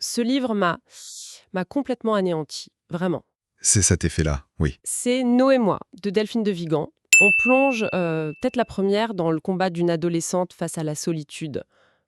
Ce livre m'a complètement anéanti, vraiment. C'est cet effet-là, oui. C'est Nos et moi, de Delphine de Vigan. On plonge, peut-être la première, dans le combat d'une adolescente face à la solitude.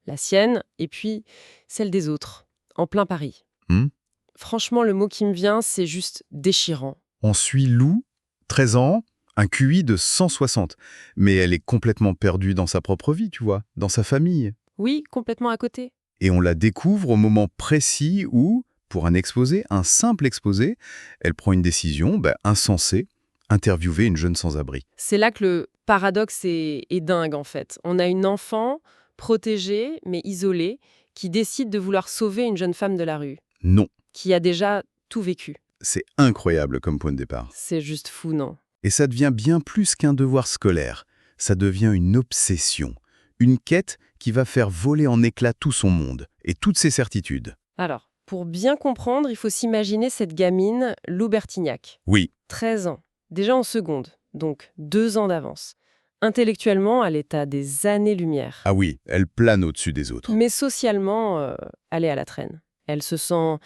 La sienne, et puis celle des autres, en plein Paris. Hmm. Franchement, le mot qui me vient, c'est juste déchirant. On suit Lou, 13 ans, un QI de 160. Mais elle est complètement perdue dans sa propre vie, tu vois, dans sa famille. Oui, complètement à côté. Et on la découvre au moment précis où, pour un exposé, un simple exposé, elle prend une décision insensée, interviewer une jeune sans-abri. C'est là que le paradoxe est dingue, en fait. On a une enfant protégée, mais isolée, qui décide de vouloir sauver une jeune femme de la rue, Non, qui a déjà tout vécu. c'est incroyable comme point de départ. C'est juste fou, non? Et ça devient bien plus qu'un devoir scolaire. Ça devient une obsession, une quête qui va faire voler en éclats tout son monde et toutes ses certitudes. Alors, pour bien comprendre, il faut s'imaginer cette gamine, Lou Bertignac. Oui, 13 ans, déjà en seconde, donc 2 ans d'avance. Intellectuellement, elle est à des années-lumière. ah oui, elle plane au-dessus des autres. Mais socialement, elle est à la traîne. Elle se sent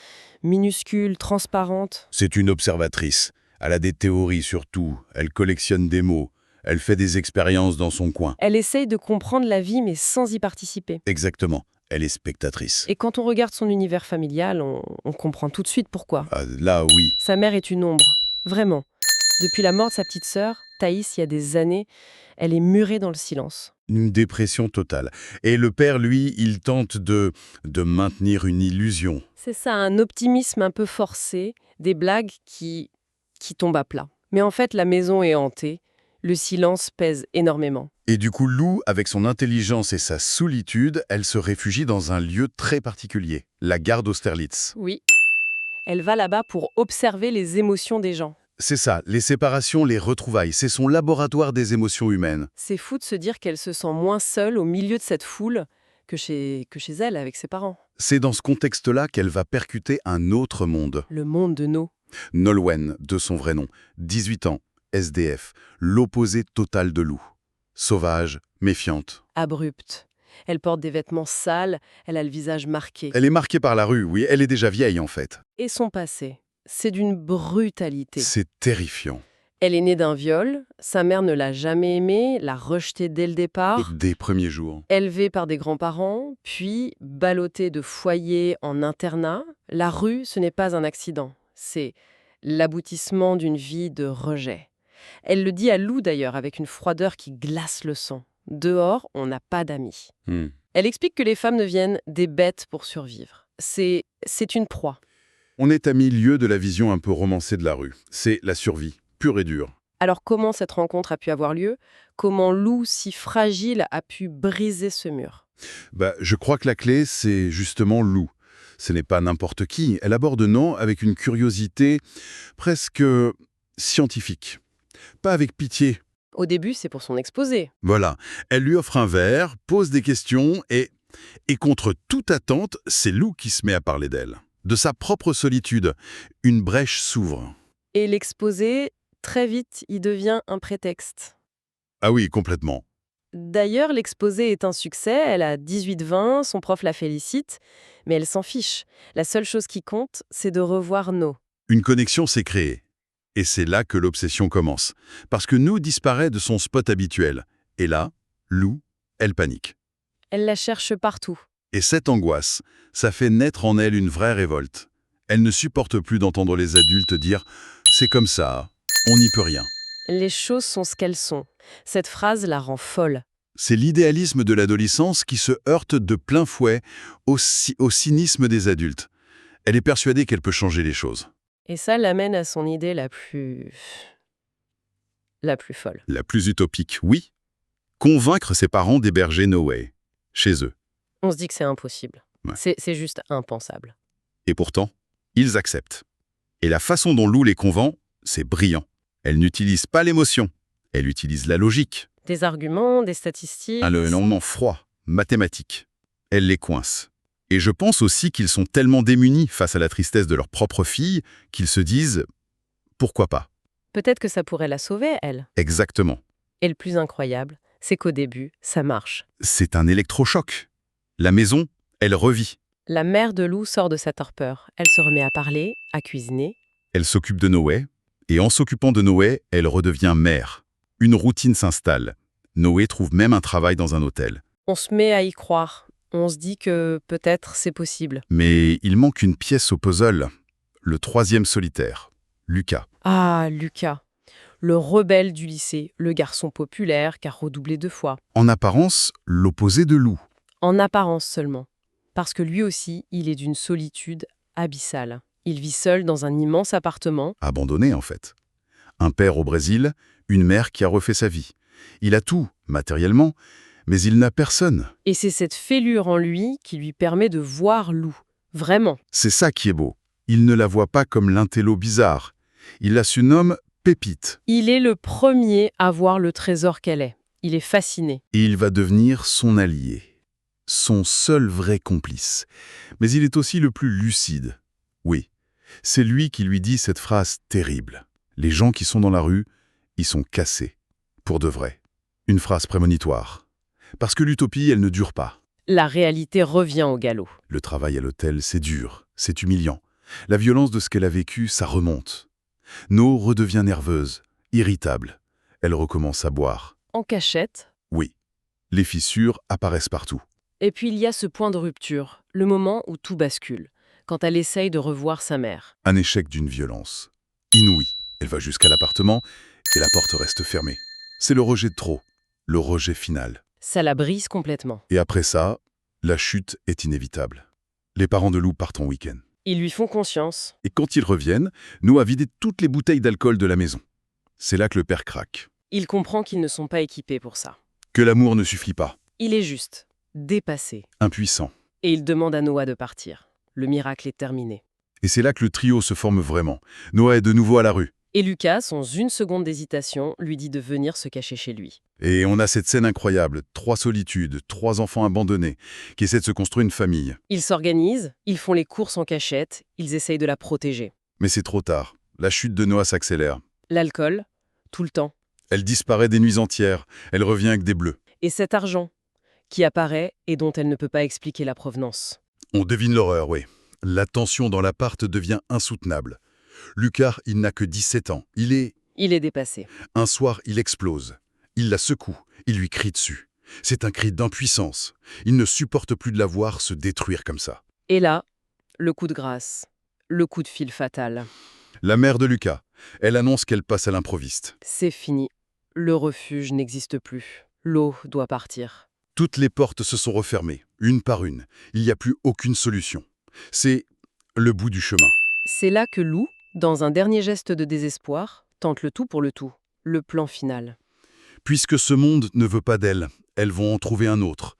minuscule, transparente. C'est une observatrice. Elle a des théories sur tout. Elle collectionne des mots. Elle fait des expériences dans son coin. Elle essaye de comprendre la vie, mais sans y participer. Exactement. Elle est spectatrice. Et quand on regarde son univers familial, on comprend tout de suite pourquoi. Ah, là, oui. Sa mère est une ombre, vraiment. Depuis la mort de sa petite sœur, Thaïs, il y a des années, elle est murée dans le silence. Une dépression totale. Et le père, lui, il tente de maintenir une illusion. C'est ça, un optimisme un peu forcé, des blagues qui tombent à plat. Mais en fait, la maison est hantée, le silence pèse énormément. Et du coup, Lou, avec son intelligence et sa solitude, elle se réfugie dans un lieu très particulier, la gare d'Austerlitz. Oui, elle va là-bas pour observer les émotions des gens. C'est ça, les séparations, les retrouvailles, c'est son laboratoire des émotions humaines. C'est fou de se dire qu'elle se sent moins seule au milieu de cette foule que chez elle avec ses parents. C'est dans ce contexte-là qu'elle va percuter un autre monde. Le monde de nos. Nolwenn, de son vrai nom, 18 ans, SDF, l'opposé total de Lou. Sauvage, méfiante. Abrupte. Elle porte des vêtements sales, elle a le visage marqué. Elle est marquée par la rue, oui, elle est déjà vieille en fait. Et son passé, c'est d'une brutalité. C'est terrifiant. Elle est née d'un viol, sa mère ne l'a jamais aimée, l'a rejetée dès le départ, Des premiers jours. élevée par des grands-parents, puis ballottée de foyer en internat. La rue, ce n'est pas un accident, c'est l'aboutissement d'une vie de rejet. Elle le dit à Lou d'ailleurs avec une froideur qui glace le sang. Dehors, on n'a pas d'amis. Elle explique que les femmes deviennent des bêtes pour survivre. C'est une proie. On est à milieu de la vision un peu romancée de la rue. C'est la survie, pure et dure. Alors comment cette rencontre a pu avoir lieu? Comment Lou, si fragile, a pu briser ce mur? Je crois que la clé, c'est justement Lou. Ce n'est pas n'importe qui. Elle aborde non avec une curiosité presque scientifique. Pas avec pitié. Au début, c'est pour son exposé. Voilà. Elle lui offre un verre, pose des questions et contre toute attente, c'est Lou qui se met à parler d'elle. De sa propre solitude. Une brèche s'ouvre. Et l'exposé, très vite, il devient un prétexte. Ah oui, complètement. D'ailleurs, l'exposé est un succès, elle a 18-20, son prof la félicite, mais elle s'en fiche. La seule chose qui compte, c'est de revoir No. Une connexion s'est créée. Et c'est là que l'obsession commence. Parce que No disparaît de son spot habituel. Et là, Lou, elle panique. Elle la cherche partout. Et cette angoisse, ça fait naître en elle une vraie révolte. Elle ne supporte plus d'entendre les adultes dire « c'est comme ça, on n'y peut rien ». Les choses sont ce qu'elles sont. Cette phrase la rend folle. C'est l'idéalisme de l'adolescence qui se heurte de plein fouet au cynisme des adultes. Elle est persuadée qu'elle peut changer les choses. Et ça l'amène à son idée la plus folle. La plus utopique, oui. Convaincre ses parents d'héberger Noé, chez eux. On se dit que c'est impossible. Ouais. C'est juste impensable. Et pourtant, ils acceptent. Et la façon dont Lou les convainc, c'est brillant. Elle n'utilise pas l'émotion, elle utilise la logique. Des arguments, des statistiques. Un élément froid, mathématique. Elle les coince. Et je pense aussi qu'ils sont tellement démunis face à la tristesse de leur propre fille qu'ils se disent « pourquoi pas ?» Peut-être que ça pourrait la sauver, elle. Exactement. Et le plus incroyable, c'est qu'au début, ça marche. C'est un électrochoc. La maison, elle revit. La mère de Lou sort de sa torpeur. Elle se remet à parler, à cuisiner. Elle s'occupe de Noé, et en s'occupant de Noé, elle redevient mère. Une routine s'installe. Noé trouve même un travail dans un hôtel. On se met à y croire. On se dit que peut-être c'est possible. Mais il manque une pièce au puzzle. Le troisième solitaire, Lucas. Ah, Lucas. Le rebelle du lycée, le garçon populaire qui a redoublé 2 fois. En apparence, l'opposé de Lou. En apparence seulement. Parce que lui aussi, il est d'une solitude abyssale. Il vit seul dans un immense appartement. Abandonné en fait. Un père au Brésil, une mère qui a refait sa vie. Il a tout, matériellement, mais il n'a personne. Et c'est cette fêlure en lui qui lui permet de voir Lou. Vraiment. C'est ça qui est beau. Il ne la voit pas comme l'intello bizarre. Il la surnomme Pépite. Il est le premier à voir le trésor qu'elle est. Il est fasciné. Et il va devenir son allié. Son seul vrai complice. Mais il est aussi le plus lucide. Oui, c'est lui qui lui dit cette phrase terrible. Les gens qui sont dans la rue, ils sont cassés. Pour de vrai. Une phrase prémonitoire. Parce que l'utopie, elle ne dure pas. La réalité revient au galop. Le travail à l'hôtel, c'est dur, c'est humiliant. La violence de ce qu'elle a vécu, ça remonte. No redevient nerveuse, irritable. Elle recommence à boire. En cachette. Oui, les fissures apparaissent partout. Et puis il y a ce point de rupture, le moment où tout bascule, quand elle essaye de revoir sa mère. Un échec d'une violence inouïe. Elle va jusqu'à l'appartement et la porte reste fermée. C'est le rejet de trop, le rejet final. Ça la brise complètement. Et après ça, la chute est inévitable. Les parents de Lou partent en week-end. Ils lui font conscience. Et quand ils reviennent, No a vidé toutes les bouteilles d'alcool de la maison. C'est là que le père craque. Il comprend qu'ils ne sont pas équipés pour ça. Que l'amour ne suffit pas. Il est juste, dépassé. Impuissant. Et il demande à Noah de partir. Le miracle est terminé. Et c'est là que le trio se forme vraiment. Noah est de nouveau à la rue. Et Lucas, sans une seconde d'hésitation, lui dit de venir se cacher chez lui. Et on a cette scène incroyable, 3 solitudes, 3 enfants abandonnés, qui essaient de se construire une famille. Ils s'organisent, ils font les courses en cachette, ils essayent de la protéger. Mais c'est trop tard. La chute de Noah s'accélère. L'alcool, tout le temps. Elle disparaît des nuits entières. Elle revient avec des bleus. Et cet argent, qui apparaît et dont elle ne peut pas expliquer la provenance. On devine l'horreur, oui. La tension dans l'appart devient insoutenable. Lucas, il n'a que 17 ans. Il est dépassé. Un soir, il explose. Il la secoue. Il lui crie dessus. C'est un cri d'impuissance. Il ne supporte plus de la voir se détruire comme ça. Et là, le coup de grâce. Le coup de fil fatal. La mère de Lucas, elle annonce qu'elle passe à l'improviste. C'est fini. Le refuge n'existe plus. L'eau doit partir. Toutes les portes se sont refermées, une par une. Il n'y a plus aucune solution. C'est le bout du chemin. C'est là que Lou, dans un dernier geste de désespoir, tente le tout pour le tout. Le plan final. Puisque ce monde ne veut pas d'elle, elles vont en trouver un autre.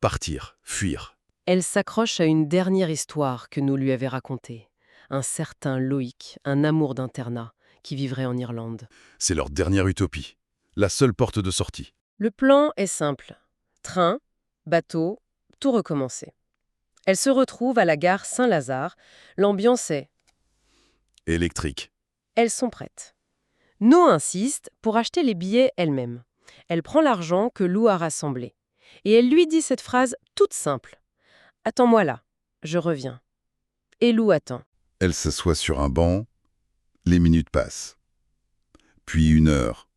Partir, fuir. Elle s'accroche à une dernière histoire que nous lui avait racontée. Un certain Loïc, un amour d'internat, qui vivrait en Irlande. C'est leur dernière utopie. La seule porte de sortie. Le plan est simple. Train, bateau, tout recommencer. Elle se retrouve à la gare Saint-Lazare. L'ambiance est... Électrique. Elles sont prêtes. No insiste pour acheter les billets elle-même. Elle prend l'argent que Lou a rassemblé. Et elle lui dit cette phrase toute simple. « Attends-moi là, je reviens. » Et Lou attend. Elle s'assoit sur un banc. Les minutes passent. Puis 1 heure.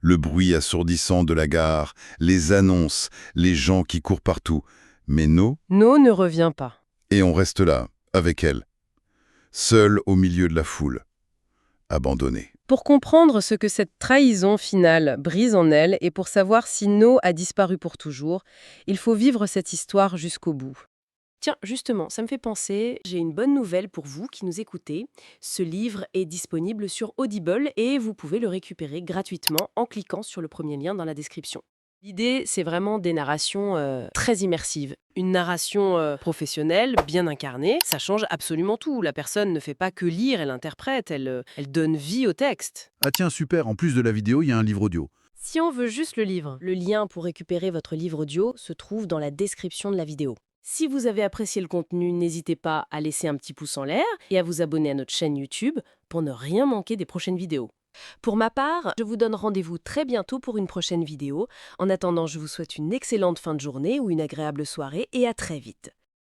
Le bruit assourdissant de la gare, les annonces, les gens qui courent partout. Mais No Ne revient pas. Et on reste là, avec elle. Seul au milieu de la foule. Abandonnée. Pour comprendre ce que cette trahison finale brise en elle et pour savoir si No a disparu pour toujours, il faut vivre cette histoire jusqu'au bout. Tiens, justement, ça me fait penser, j'ai une bonne nouvelle pour vous qui nous écoutez. Ce livre est disponible sur Audible et vous pouvez le récupérer gratuitement en cliquant sur le premier lien dans la description. L'idée, c'est vraiment des narrations très immersives. Une narration professionnelle, bien incarnée, ça change absolument tout. La personne ne fait pas que lire, elle interprète, elle donne vie au texte. Ah tiens, super, en plus de la vidéo, il y a un livre audio. Si on veut juste le livre, le lien pour récupérer votre livre audio se trouve dans la description de la vidéo. Si vous avez apprécié le contenu, n'hésitez pas à laisser un petit pouce en l'air et à vous abonner à notre chaîne YouTube pour ne rien manquer des prochaines vidéos. Pour ma part, je vous donne rendez-vous très bientôt pour une prochaine vidéo. En attendant, je vous souhaite une excellente fin de journée ou une agréable soirée et à très vite.